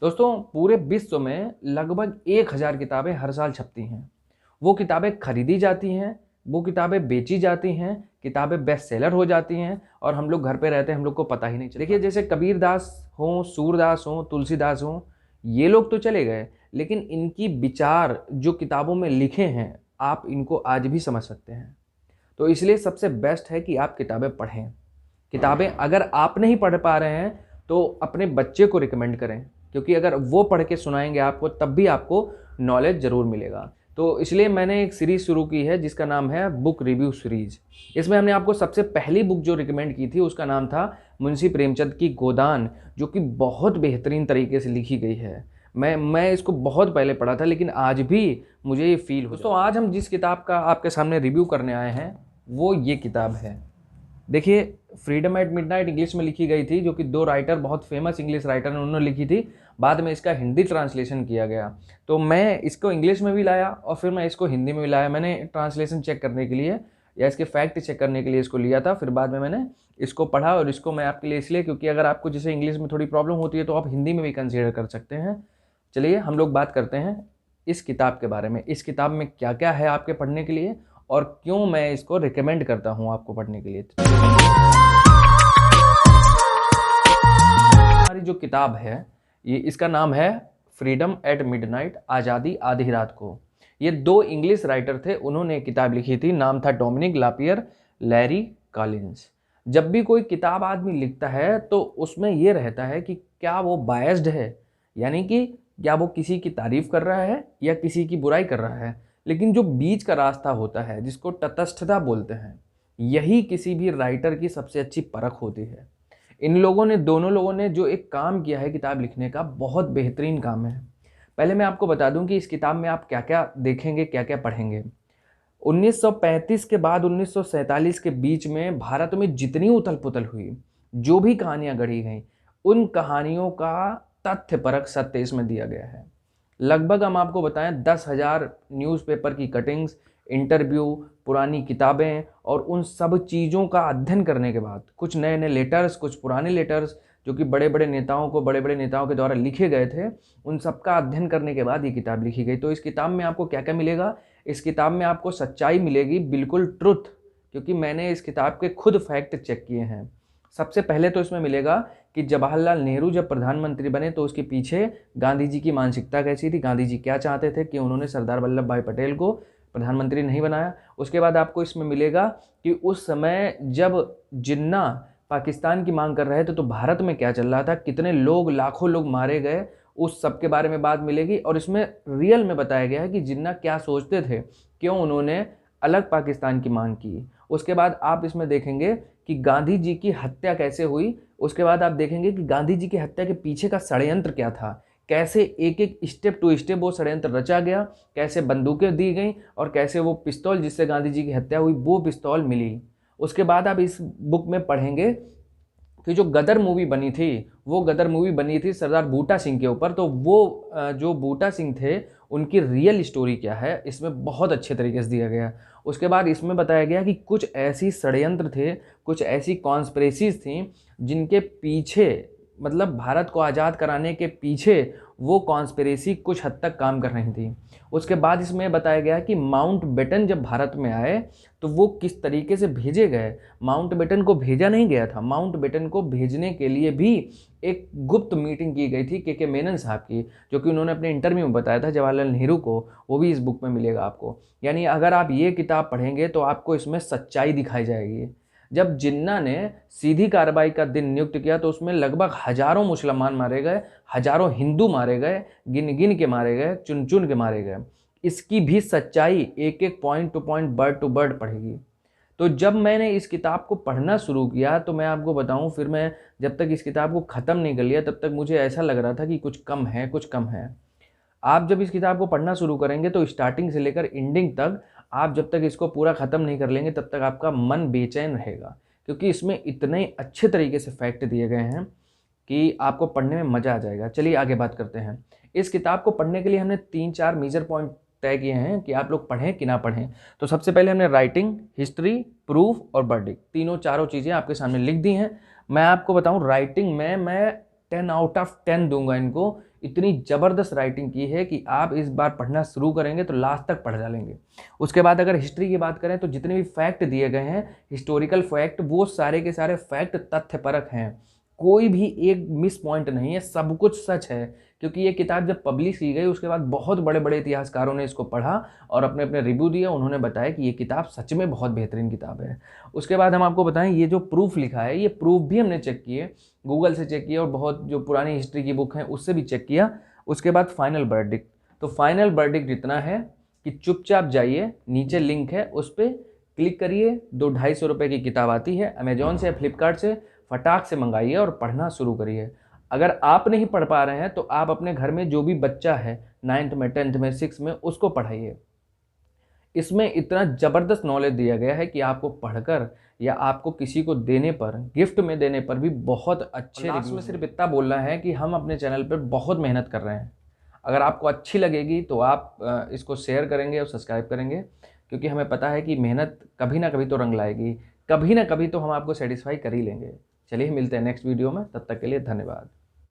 दोस्तों, पूरे विश्व में लगभग 1000 किताबें हर साल छपती हैं। वो किताबें खरीदी जाती हैं, वो किताबें बेची जाती हैं, किताबें बेस्ट सेलर हो जाती हैं और हम लोग घर पे रहते हैं, हम लोग को पता ही नहीं चलता। देखिए, जैसे कबीरदास हों, सूरदास हों, तुलसीदास हों, ये लोग तो चले गए, लेकिन इनकी विचार जो किताबों में लिखे हैं, आप इनको आज भी समझ सकते हैं। तो इसलिए सबसे बेस्ट है कि आप किताबें पढ़ें। किताबें अगर आप नहीं पढ़ पा रहे हैं तो अपने बच्चे को रिकमेंड करें, क्योंकि अगर वो पढ़ के सुनाएंगे आपको तब भी आपको नॉलेज ज़रूर मिलेगा। तो इसलिए मैंने एक सीरीज़ शुरू की है जिसका नाम है बुक रिव्यू सीरीज़। इसमें हमने आपको सबसे पहली बुक जो रिकमेंड की थी उसका नाम था मुंशी प्रेमचंद की गोदान, जो कि बहुत बेहतरीन तरीके से लिखी गई है। मैं इसको बहुत पहले पढ़ा था, लेकिन आज भी मुझे ये फील हो। दोस्तों, आज हम जिस किताब का आपके सामने रिव्यू करने आए हैं वो ये किताब है। देखिए, फ्रीडम एट मिडनाइट इंग्लिश में लिखी गई थी, जो कि दो राइटर, बहुत फेमस इंग्लिश राइटर हैं, उन्होंने लिखी थी। बाद में इसका हिंदी ट्रांसलेशन किया गया, तो मैं इसको इंग्लिश में भी लाया और फिर मैं इसको हिंदी में भी लाया। मैंने ट्रांसलेशन चेक करने के लिए या इसके फैक्ट चेक करने के लिए इसको लिया था, फिर बाद में मैंने इसको पढ़ा। और इसको मैं आपके लिए इसलिए, क्योंकि अगर आपको जैसे इंग्लिश में थोड़ी प्रॉब्लम होती है तो आप हिंदी में भी कंसिडर कर सकते हैं। चलिए हम लोग बात करते हैं इस किताब के बारे में। इस किताब में क्या क्या है आपके पढ़ने के लिए और क्यों मैं इसको रिकमेंड करता हूँ आपको पढ़ने के लिए। हमारी जो किताब है ये, इसका नाम है फ्रीडम एट मिडनाइट, आज़ादी आधी रात को। ये दो इंग्लिश राइटर थे, उन्होंने किताब लिखी थी। नाम था डोमिनिक लापियर, लैरी कॉलिंस। जब भी कोई किताब आदमी लिखता है तो उसमें ये रहता है कि क्या वो बायस्ड है, यानी कि क्या वो किसी की तारीफ कर रहा है या किसी की बुराई कर रहा है। लेकिन जो बीच का रास्ता होता है, जिसको तटस्थता बोलते हैं, यही किसी भी राइटर की सबसे अच्छी परख होती है। इन लोगों ने, दोनों लोगों ने जो एक काम किया है किताब लिखने का, बहुत बेहतरीन काम है। पहले मैं आपको बता दूं कि इस किताब में आप क्या क्या देखेंगे, क्या क्या पढ़ेंगे। 1935 के बाद 1947 के बीच में भारत में जितनी उथल पुथल हुई, जो भी कहानियां गढ़ी गई, उन कहानियों का तथ्यपरक सत्य इसमें दिया गया है। लगभग हम आपको बताएं 10,000 न्यूज़पेपर की कटिंग्स, इंटरव्यू, पुरानी किताबें और उन सब चीज़ों का अध्ययन करने के बाद, कुछ नए नए लेटर्स, कुछ पुराने लेटर्स जो कि बड़े बड़े नेताओं के द्वारा लिखे गए थे, उन सब का अध्ययन करने के बाद ये किताब लिखी गई। तो इस किताब में आपको क्या क्या मिलेगा? इस किताब में आपको सच्चाई मिलेगी, बिल्कुल ट्रुथ, क्योंकि मैंने इस किताब के खुद फैक्ट चेक किए हैं। सबसे पहले तो इसमें मिलेगा कि जवाहरलाल नेहरू जब प्रधानमंत्री बने तो उसके पीछे गांधी जी की मानसिकता कैसी थी, गांधी जी क्या चाहते थे कि उन्होंने सरदार वल्लभ भाई पटेल को प्रधानमंत्री नहीं बनाया। उसके बाद आपको इसमें मिलेगा कि उस समय जब जिन्ना पाकिस्तान की मांग कर रहे थे तो भारत में क्या चल रहा था, कितने लोग, लाखों लोग मारे गए, उस सब के बारे में बात मिलेगी। और इसमें रियल में बताया गया है कि जिन्ना क्या सोचते थे, क्यों उन्होंने अलग पाकिस्तान की मांग की। उसके बाद आप इसमें देखेंगे कि गांधी जी की हत्या कैसे हुई। उसके बाद आप देखेंगे कि गांधी जी की हत्या के पीछे का षड्यंत्र क्या था, कैसे एक एक स्टेप टू स्टेप वो षड्यंत्र रचा गया, कैसे बंदूकें दी गई और कैसे वो पिस्तौल जिससे गांधी जी की हत्या हुई वो पिस्तौल मिली। उसके बाद आप इस बुक में पढ़ेंगे कि जो गदर मूवी बनी थी, वो गदर मूवी बनी थी सरदार बूटा सिंह के ऊपर। तो वो जो बूटा सिंह थे उनकी रियल स्टोरी क्या है, इसमें बहुत अच्छे तरीके से दिया गया। उसके बाद इसमें बताया गया कि कुछ ऐसी षड्यंत्र थे, कुछ ऐसी कॉन्स्पिरेसीज थी जिनके पीछे, मतलब भारत को आज़ाद कराने के पीछे वो कॉन्स्पिरेसी कुछ हद तक काम कर रही थी। उसके बाद इसमें बताया गया कि माउंट बेटन जब भारत में आए तो वो किस तरीके से भेजे गए। माउंट बेटन को भेजा नहीं गया था, माउंट बेटन को भेजने के लिए भी एक गुप्त मीटिंग की गई थी के मेनन साहब की, जो कि उन्होंने अपने इंटरव्यू में बताया था जवाहरलाल नेहरू को। वो भी इस बुक में मिलेगा आपको। यानी अगर आप ये किताब पढ़ेंगे तो आपको इसमें सच्चाई दिखाई जाएगी। जब जिन्ना ने सीधी कार्रवाई का दिन नियुक्त किया तो उसमें लगभग हजारों मुसलमान मारे गए, हजारों हिंदू मारे गए, गिन गिन के मारे गए, चुन चुन के मारे गए। इसकी भी सच्चाई एक एक point to point, word to word पढ़ेगी। तो जब मैंने इस किताब को पढ़ना शुरू किया तो मैं आपको बताऊं, फिर मैं जब तक इस किताब को ख़त्म नहीं कर लिया तब तक मुझे ऐसा लग रहा था कि कुछ कम है, कुछ कम है। आप जब इस किताब को पढ़ना शुरू करेंगे तो स्टार्टिंग से लेकर एंडिंग तक, आप जब तक इसको पूरा ख़त्म नहीं कर लेंगे तब तक आपका मन बेचैन रहेगा, क्योंकि इसमें इतने अच्छे तरीके से फैक्ट दिए गए हैं कि आपको पढ़ने में मज़ा आ जाएगा। चलिए आगे बात करते हैं। इस किताब को पढ़ने के लिए हमने 3-4 मेजर पॉइंट तय किए हैं कि आप लोग पढ़ें कि ना पढ़ें। तो सबसे पहले हमने राइटिंग, हिस्ट्री, प्रूफ और वर्डिक्ट, तीनों चारों चीज़ें आपके सामने लिख दी हैं। मैं आपको बताऊं, राइटिंग में मैं 10 आउट ऑफ 10 दूंगा इनको। इतनी ज़बरदस्त राइटिंग की है कि आप इस बार पढ़ना शुरू करेंगे तो लास्ट तक पढ़ डालेंगे। उसके बाद अगर हिस्ट्री की बात करें तो जितने भी फैक्ट दिए गए हैं, हिस्टोरिकल फैक्ट, वो सारे के सारे फैक्ट तथ्यपरक हैं, कोई भी एक मिस पॉइंट नहीं है, सब कुछ सच है। क्योंकि ये किताब जब पब्लिश की गई उसके बाद बहुत बड़े बड़े इतिहासकारों ने इसको पढ़ा और अपने अपने रिव्यू दिए, उन्होंने बताया कि ये किताब सच में बहुत बेहतरीन किताब है। उसके बाद हम आपको बताएं, ये जो प्रूफ लिखा है, ये प्रूफ भी हमने चेक किए, गूगल से चेक किया और बहुत जो पुरानी हिस्ट्री की बुक हैं उससे भी चेक किया। उसके बाद फाइनल वर्डिक्ट, तो फाइनल वर्डिक्ट इतना है कि चुपचाप जाइए, नीचे लिंक है उस पर क्लिक करिए, 200-250 रुपये की किताब आती है, अमेजोन से या फ्लिपकार्ट से फटाक से मंगाइए और पढ़ना शुरू करिए। अगर आप नहीं पढ़ पा रहे हैं तो आप अपने घर में जो भी बच्चा है 9th में, 10th में, 6th में, उसको पढ़ाइए। इसमें इतना ज़बरदस्त नॉलेज दिया गया है कि आपको पढ़कर या आपको किसी को देने पर, गिफ्ट में देने पर भी बहुत अच्छे रिव्यूज में सिर्फ इतना बोलना है कि हम अपने चैनल पर बहुत मेहनत कर रहे हैं। अगर आपको अच्छी लगेगी तो आप इसको शेयर करेंगे और सब्सक्राइब करेंगे, क्योंकि हमें पता है कि मेहनत कभी ना कभी तो रंग लाएगी, कभी ना कभी तो हम आपको सेटिस्फाई कर ही लेंगे। चलिए मिलते हैं नेक्स्ट वीडियो में, तब तक के लिए धन्यवाद।